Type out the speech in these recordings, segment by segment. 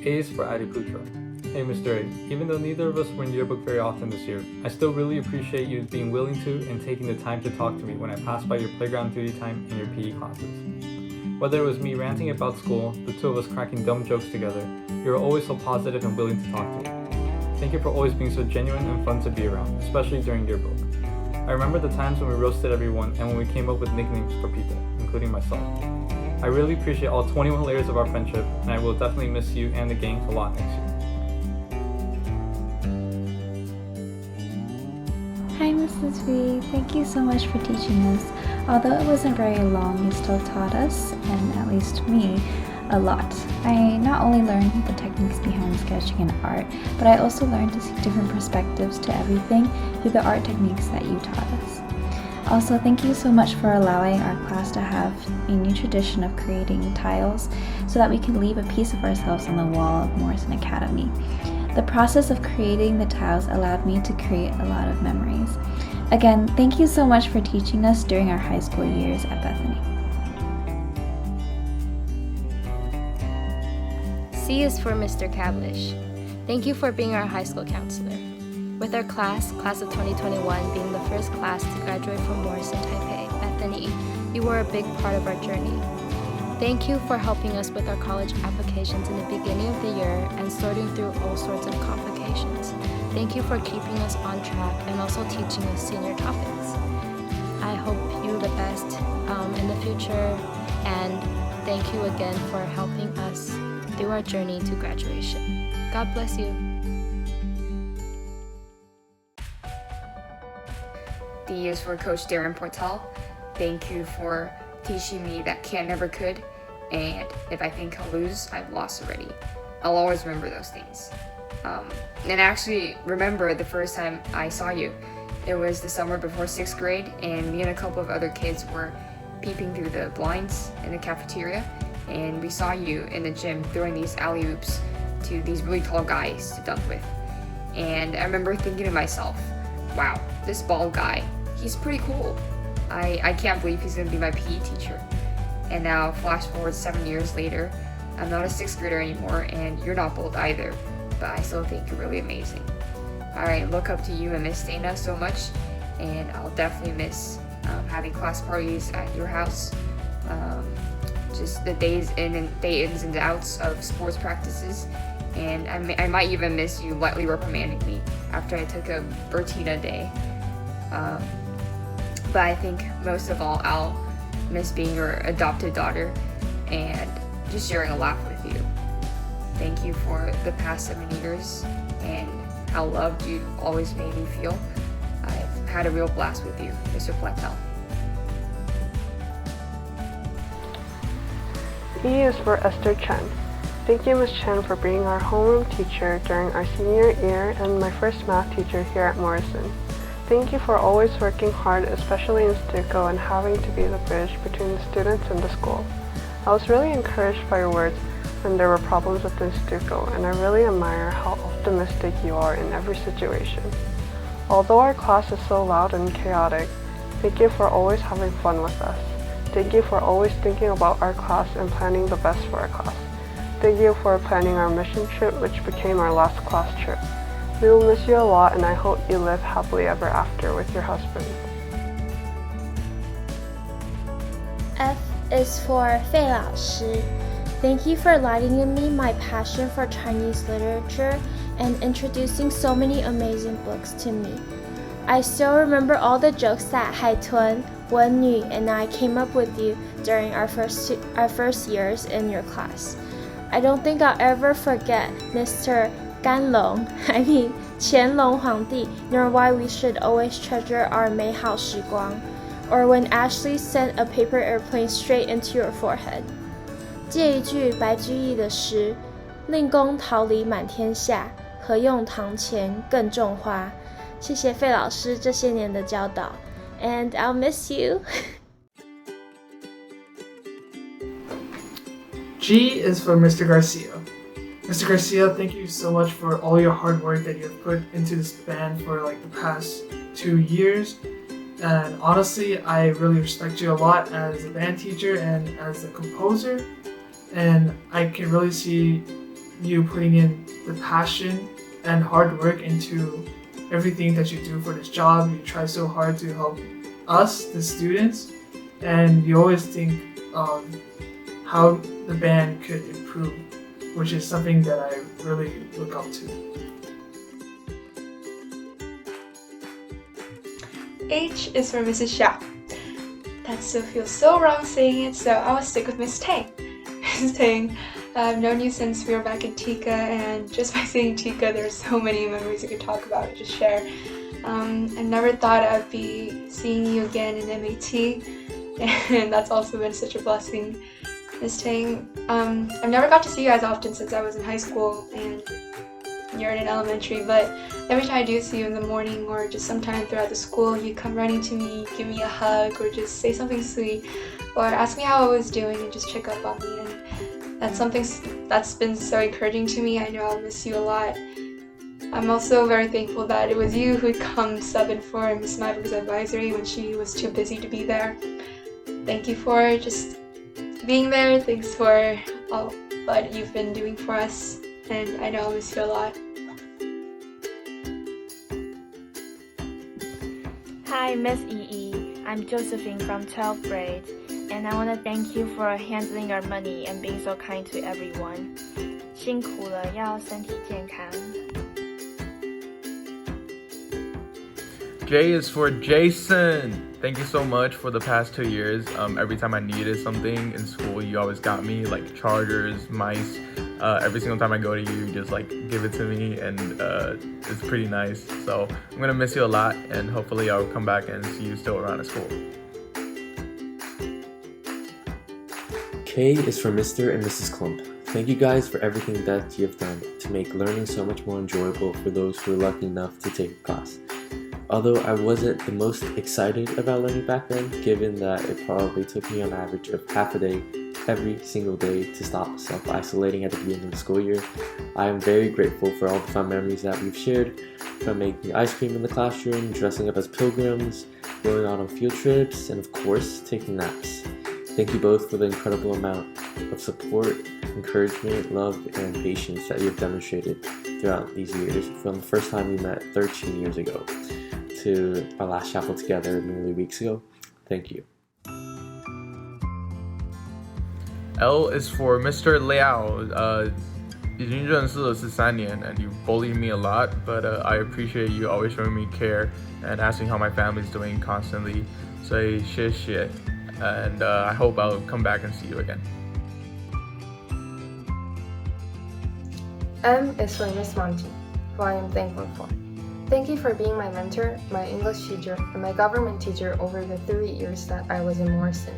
A is for Adiputra. Hey Mr. A, even though neither of us were in yearbook very often this year, I still really appreciate you being willing to and taking the time to talk to me when I passed by your playground duty time and your PE classes. Whether it was me ranting about school, the two of us cracking dumb jokes together, you were always so positive and willing to talk to me. Thank you for always being so genuine and fun to be around, especially during yearbook. I remember the times when we roasted everyone and when we came up with nicknames for people, including myself. I really appreciate all 21 layers of our friendship, and I will definitely miss you and the gang a lot next year. Hi Mrs. V, thank you so much for teaching us. Although it wasn't very long, you still taught us, and at least me, a lot. I not only learned the techniques behind sketching and art, but I also learned to see different perspectives to everything through the art techniques that you taught us. Also, thank you so much for allowing our class to have a new tradition of creating tiles so that we can leave a piece of ourselves on the wall of Morrison Academy. The process of creating the tiles allowed me to create a lot of memories. Again, thank you so much for teaching us during our high school years at Bethany. C is for Mr. Cablish. Thank you for being our high school counselor. With our class of 2021 being the first class to graduate from Morrison Taipei, Bethany, you were a big part of our journey. Thank you for helping us with our college applications in the beginning of the year and sorting through all sorts of complications. Thank you for keeping us on track and also teaching us senior topics. I hope you the best in the future, and thank you again for helping us through our journey to graduation. God bless you. D is for Coach Darren Portal. Thank you for teaching me that can never could, and if I think I'll lose, I've lost already. I'll always remember those things. And actually remember the first time I saw you. It was the summer before 6th grade, and me and a couple of other kids were peeping through the blinds in the cafeteria, and we saw you in the gym throwing these alley-oops to these really tall guys to dunk with. And I remember thinking to myself, wow, this bald guy, he's pretty cool. I can't believe he's gonna be my PE teacher. And now, flash forward 7 years later, I'm not a 6th grader anymore, and you're not bald either, but I still think you're really amazing. I look up to you and Miss Dana so much, and I'll definitely miss having class parties at your house, just the days in and day ins and outs of sports practices, and I might even miss you lightly reprimanding me after I took a Bertina day. But I think most of all, I'll miss being your adopted daughter and just sharing a laugh with you. Thank you for the past 7 years and how loved you always made me feel. I've had a real blast with you, Mr. Flectel. E is for Esther Chen. Thank you, Ms. Chen, for being our homeroom teacher during our senior year and my first math teacher here at Morrison. Thank you for always working hard, especially in Stuco, and having to be the bridge between the students and the school. I was really encouraged by your words when there were problems within Stuco, and I really admire how optimistic you are in every situation. Although our class is so loud and chaotic, thank you for always having fun with us. Thank you for always thinking about our class and planning the best for our class. Thank you for planning our mission trip, which became our last class trip. We will miss you a lot, and I hope you live happily ever after with your husband. F is for 费老师. Thank you for lighting in me my passion for Chinese literature and introducing so many amazing books to me. I still remember all the jokes that Hai Tun, Wen Yu, and I came up with you during our first years in your class. I don't think I'll ever forget Mr. Ganlong, Qianlong Huangdi, nor why we should always treasure our 美好时光, or when Ashley sent a paper airplane straight into your forehead. 借一句白居易的诗，令公桃李满天下，何用堂前更种花。谢谢费老师这些年的教导 ，and I'll miss you. G is for Mr. Garcia. Mr. Garcia, thank you so much for all your hard work that you have put into this band for like the past 2 years. And honestly, I really respect you a lot as a band teacher and as a composer. And I can really see you putting in the passion and hard work into everything that you do for this job. You try so hard to help us, the students, and you always think how the band could improve, which is something that I really look up to. H is for Mrs. Xiao. That still feels so wrong saying it, so I will stick with Miss Tang. Miss Tang, I've known you since we were back in Tika, and just by saying Tika, there's so many memories you could talk about and just share. I never thought I'd be seeing you again in MAT, and that's also been such a blessing. Miss Tang, I've never got to see you as often since I was in high school and you're in elementary, but every time I do see you in the morning or just sometime throughout the school, you come running to me, give me a hug, or just say something sweet, or ask me how I was doing and just check up on me. And that's something that's been so encouraging to me. I know I'll miss you a lot. I'm also very thankful that it was you who'd come sub in for Miss Myberg's advisory when she was too busy to be there. Thank you for just being there. Thanks for all that you've been doing for us, and I know I'll miss you a lot. Hi, Miss Yi. I'm Josephine from 12th grade, and I want to thank you for handling our money and being so kind to everyone. 辛苦了，要身体健康。J is for Jason. Thank you so much for the past 2 years. Every time I needed something in school, you always got me, like chargers, mice. Every single time I go to you, you just like give it to me, and it's pretty nice. So I'm gonna miss you a lot, and hopefully I'll come back and see you still around at school. K is for Mr. and Mrs. Klump. Thank you guys for everything that you have done to make learning so much more enjoyable for those who are lucky enough to take a class. Although I wasn't the most excited about learning back then, given that it probably took me on average of half a day every single day to stop self-isolating at the beginning of the school year, I am very grateful for all the fun memories that we've shared, from making ice cream in the classroom, dressing up as pilgrims, going out on field trips, and of course, taking naps. Thank you both for the incredible amount of support, encouragement, love, and patience that you've demonstrated throughout these years, from the first time we met 13 years ago to our last chapel together merely weeks ago. Thank you. L is for Mr. Liao. 已经认识了13年, and you bullied me a lot, but I appreciate you always showing me care and asking how my family's doing constantly. 所以谢谢, and I hope I'll come back and see you again. M is for Miss Monty, who I am thankful for. Thank you for being my mentor, my English teacher, and my government teacher over the 3 years that I was in Morrison.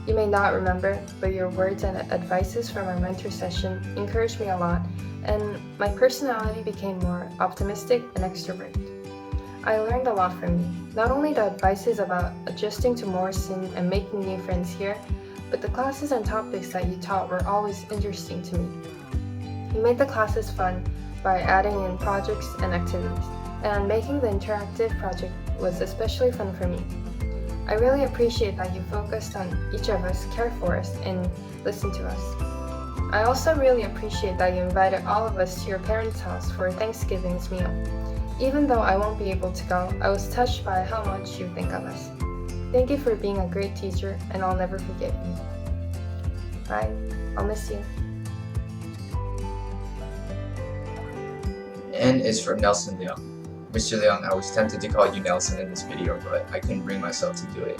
You may not remember, but your words and advices from our mentor session encouraged me a lot, and my personality became more optimistic and extroverted. I learned a lot from you, not only the advices about adjusting to Morrison and making new friends here, but the classes and topics that you taught were always interesting to me. You made the classes fun by adding in projects and activities, and making the interactive project was especially fun for me. I really appreciate that you focused on each of us, cared for us, and listened to us. I also really appreciate that you invited all of us to your parents' house for Thanksgiving's meal. Even though I won't be able to go, I was touched by how much you think of us. Thank you for being a great teacher, and I'll never forget you. Bye. I'll miss you. N is for Nelson Leung. Mr. Leung, I was tempted to call you Nelson in this video, but I couldn't bring myself to do it.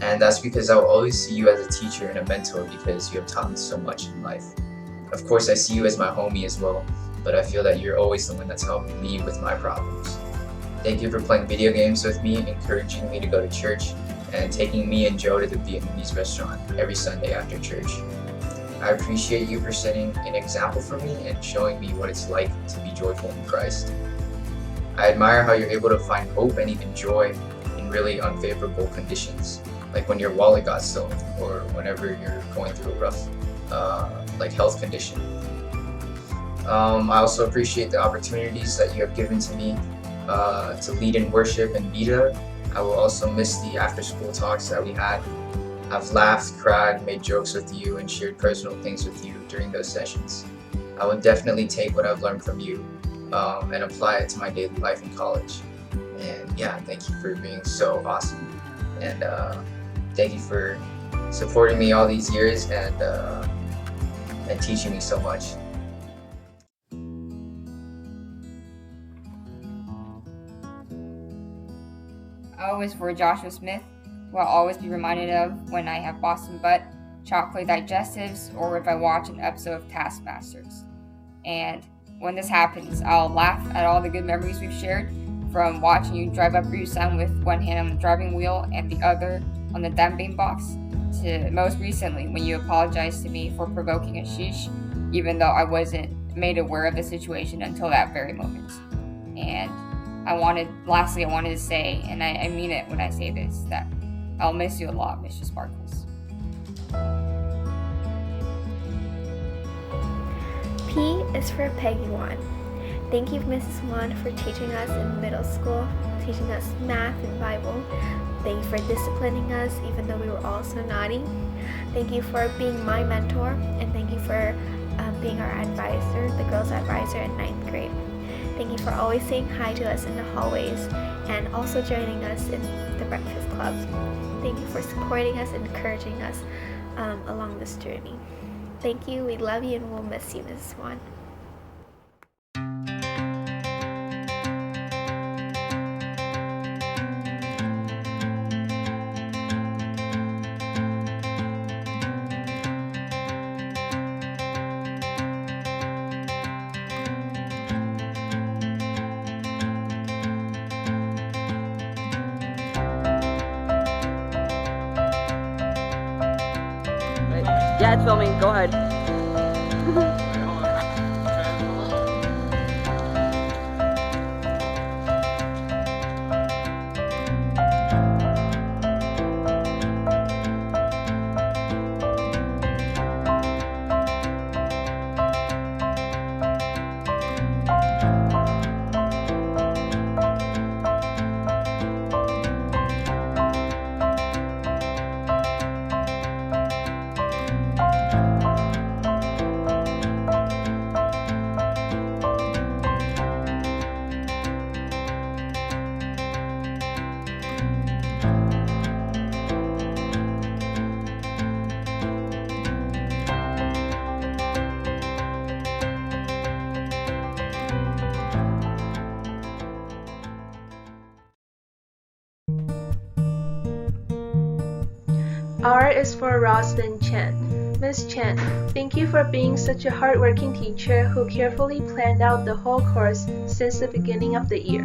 And that's because I will always see you as a teacher and a mentor because you have taught me so much in life. Of course, I see you as my homie as well, but I feel that you're always the one that's helping me with my problems. Thank you for playing video games with me, encouraging me to go to church, and taking me and Joe to the Vietnamese restaurant every Sunday after church. I appreciate you for setting an example for me and showing me what it's like to be joyful in Christ. I admire how you're able to find hope and even joy in really unfavorable conditions, like when your wallet got stolen or whenever you're going through a rough health condition. I also appreciate the opportunities that you have given to me to lead in worship and be there. I will also miss the after-school talks that we had. I've laughed, cried, made jokes with you, and shared personal things with you during those sessions. I would definitely take what I've learned from you and apply it to my daily life in college. And yeah, thank you for being so awesome. And thank you for supporting me all these years and teaching me so much. O is for Joshua Smith, who I'll always be reminded of when I have Boston butt, chocolate digestives, or if I watch an episode of Taskmasters. And when this happens, I'll laugh at all the good memories we've shared, from watching you drive up Route 7 with one hand on the driving wheel and the other on the dumping box, to most recently when you apologized to me for provoking a sheesh, even though I wasn't made aware of the situation until that very moment. And lastly, I wanted to say, and I mean it when I say this, that I'll miss you a lot, Mr. Sparkles. P is for Peggy Wan. Thank you, Mrs. Wan, for teaching us in middle school, teaching us math and Bible. Thank you for disciplining us, even though we were all so naughty. Thank you for being my mentor, and thank you for being our advisor, the girls' advisor in 9th grade. Thank you for always saying hi to us in the hallways and also joining us in the breakfast club. Thank you for supporting us and encouraging us along this journey. Thank you, we love you, and we'll miss you, Mrs. Swan. Yeah, it's filming. Go ahead. R is for Roslyn Chen. Miss Chen, thank you for being such a hardworking teacher who carefully planned out the whole course since the beginning of the year.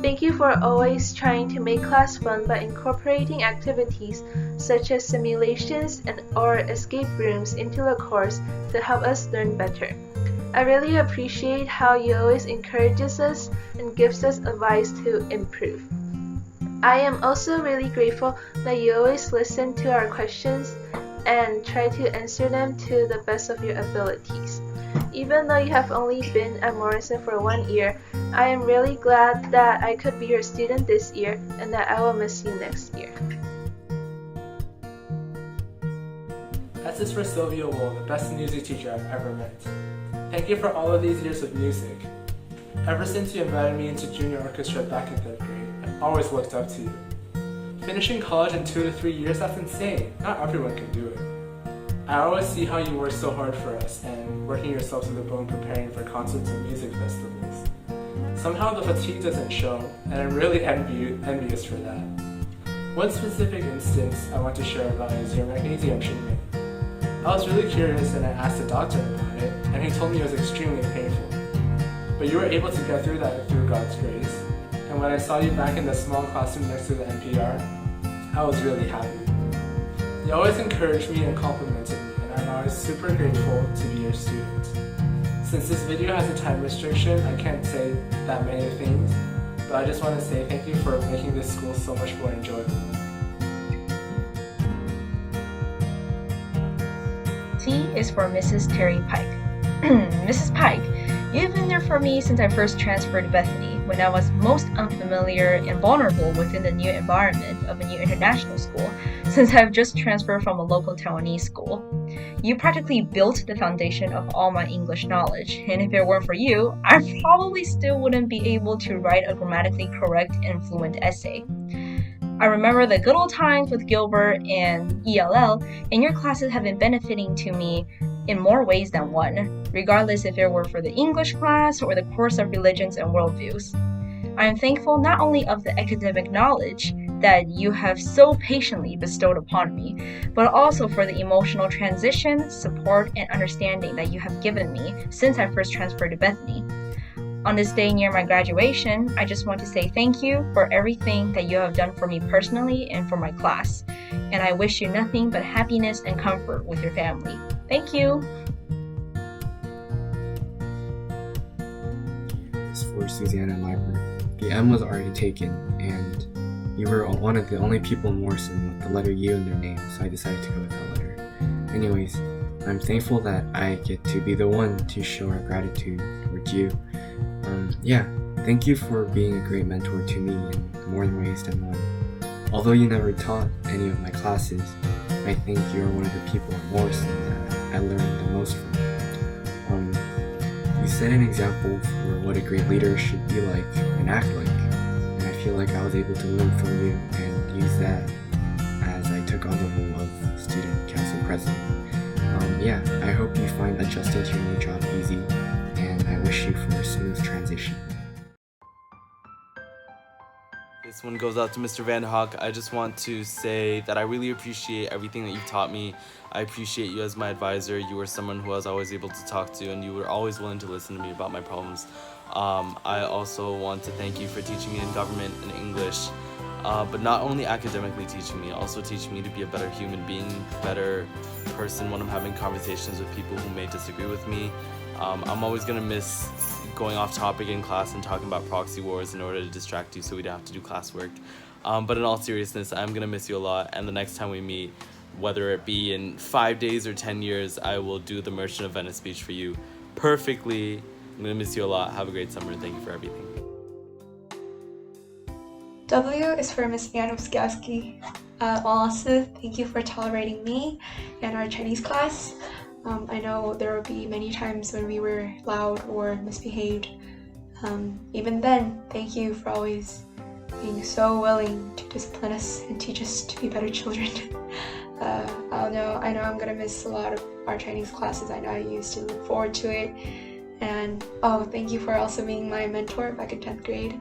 Thank you for always trying to make class fun by incorporating activities such as simulations or escape rooms into the course to help us learn better. I really appreciate how you always encourages us and gives us advice to improve. I am also really grateful that you always listen to our questions and try to answer them to the best of your abilities. Even though you have only been at Morrison for 1 year, I am really glad that I could be your student this year and that I will miss you next year. S is for Sylvia Wool, the best music teacher I've ever met. Thank you for all of these years of music. Ever since you invited me into junior orchestra back in 3rd grade, I've always looked up to you. Finishing college in 2 to 3 years, that's insane. Not everyone can do it. I always see how you work so hard for us and working yourself to the bone preparing for concerts and music festivals. Somehow the fatigue doesn't show, and I'm really envious for that. One specific instance I want to share about is your magnesium treatment. I was really curious and I asked the doctor about it, and he told me it was extremely painful. But you were able to get through that through God's grace. And when I saw you back in the small classroom next to the NPR, I was really happy. You always encouraged me and complimented me, and I'm always super grateful to be your student. Since this video has a time restriction, I can't say that many things, but I just want to say thank you for making this school so much more enjoyable. T is for Mrs. Terry Pike. Mrs. Pike, you've been there for me since I first transferred to Bethany, when I was most unfamiliar and vulnerable within the new environment of a new international school, since I've just transferred from a local Taiwanese school. You practically built the foundation of all my English knowledge, and if it weren't for you, I probably still wouldn't be able to write a grammatically correct and fluent essay. I remember the good old times with Gilbert and ELL, and your classes have been benefiting to me in more ways than one, regardless if it were for the English class or the course of religions and worldviews. I am thankful not only of the academic knowledge that you have so patiently bestowed upon me, but also for the emotional transition, support, and understanding that you have given me since I first transferred to Bethany. On this day near my graduation, I just want to say thank you for everything that you have done for me personally and for my class, and I wish you nothing but happiness and comfort with your family. Thank you! As for Susanna Leiber, the M was already taken, and you were one of the only people in Morrison with the letter U in their name, so I decided to go with that letter. Anyways, I'm thankful that I get to be the one to show our gratitude towards you. Thank you for being a great mentor to me in more ways than one. Although you never taught any of my classes, I think you're one of the people at Morrison that I learned the most from. You set an example for what a great leader should be like and act like, and I feel like I was able to learn from you and use that as I took on the role of student council president. I hope you find adjusting to your new job easy, and I wish you for a smooth transition. This one goes out to Mr. Vanderhoek. I just want to say that I really appreciate everything that you've taught me. I appreciate you as my advisor. You were someone who I was always able to talk to, and you were always willing to listen to me about my problems. I also want to thank you for teaching me in government and English, but not only academically teaching me, also teaching me to be a better human being, better person when I'm having conversations with people who may disagree with me. I'm always going to miss going off topic in class and talking about proxy wars in order to distract you so we don't have to do classwork. But in all seriousness, I'm going to miss you a lot, and the next time we meet, whether it be in 5 days or 10 years, I will do the Merchant of Venice speech for you perfectly. I'm going to miss you a lot. Have a great summer. Thank you for everything. W is for Miss Anna Wskiaski. Also, thank you for tolerating me and our Chinese class. I know there will be many times when we were loud or misbehaved. Even then, thank you for always being so willing to discipline us and teach us to be better children. I know I'm gonna miss a lot of our Chinese classes. I know I used to look forward to it. And thank you for also being my mentor back in 10th grade.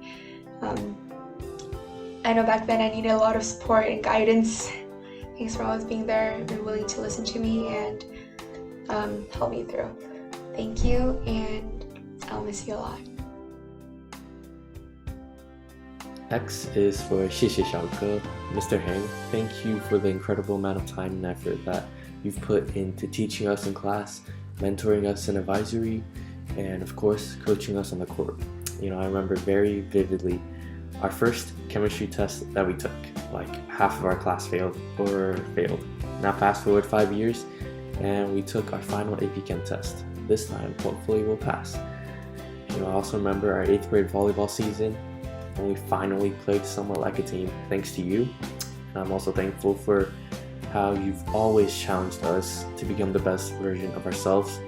I know back then I needed a lot of support and guidance. Thanks for always being there and willing to listen to me and help me through. Thank you, and I'll miss you a lot. X is for 谢谢小哥, Mr. Heng. Thank you for the incredible amount of time and effort that you've put into teaching us in class, mentoring us in advisory, and of course, coaching us on the court. I remember very vividly our first chemistry test that we took. Like half of our class failed. Now fast forward 5 years, and we took our final AP Chem test. This time, hopefully we'll pass. I also remember our 8th grade volleyball season, when we finally played somewhat like a team, thanks to you. And I'm also thankful for how you've always challenged us to become the best version of ourselves,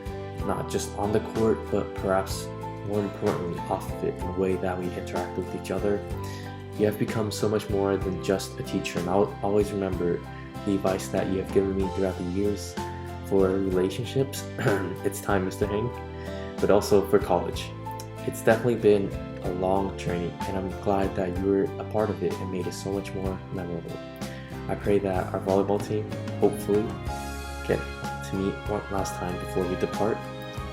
not just on the court, but perhaps more importantly off of it in the way that we interact with each other. You have become so much more than just a teacher, and I'll always remember the advice that you have given me throughout the years for relationships. It's time, Mr. Heng, but also for college. It's definitely been a long journey, and I'm glad that you were a part of it and made it so much more memorable. I pray that our volleyball team hopefully get to meet one last time before we depart,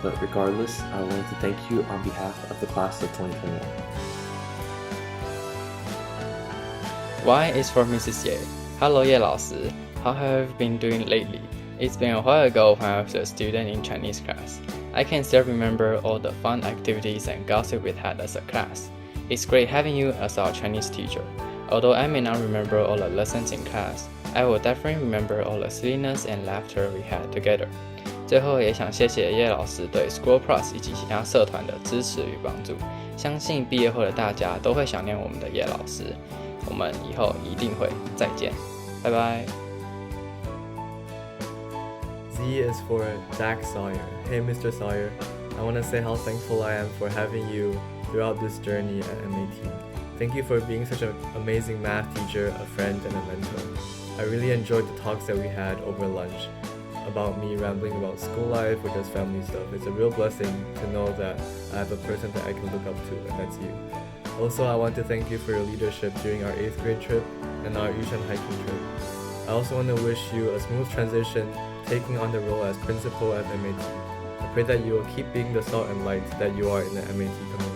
but regardless, I wanted to thank you on behalf of the class of 2021. Y is for Mrs. Ye. Hello, Ye 老师. How have you been doing lately? It's been a while ago when I was a student in Chinese class. I can still remember all the fun activities and gossip we had as a class. It's great having you as our Chinese teacher. Although I may not remember all the lessons in class, I will definitely remember all the silliness and laughter we had together. 最后也想谢谢叶老师对 School Plus 以及其他社团的支持与帮助。相信毕业后的大家都会想念我们的叶老师。我们以后一定会再见，拜拜。Z is for Jack Sawyer. Hey Mr. Sawyer, I want to say how thankful I am for having you throughout this journey at MAT. Thank you for being such an amazing math teacher, a friend, and a mentor. I really enjoyed the talks that we had over lunch about me rambling about school life or just family stuff. It's a real blessing to know that I have a person that I can look up to, and that's you. Also, I want to thank you for your leadership during our 8th grade trip and our Yushan hiking trip. I also want to wish you a smooth transition taking on the role as principal at MAT. I pray that you will keep being the salt and light that you are in the MAT community.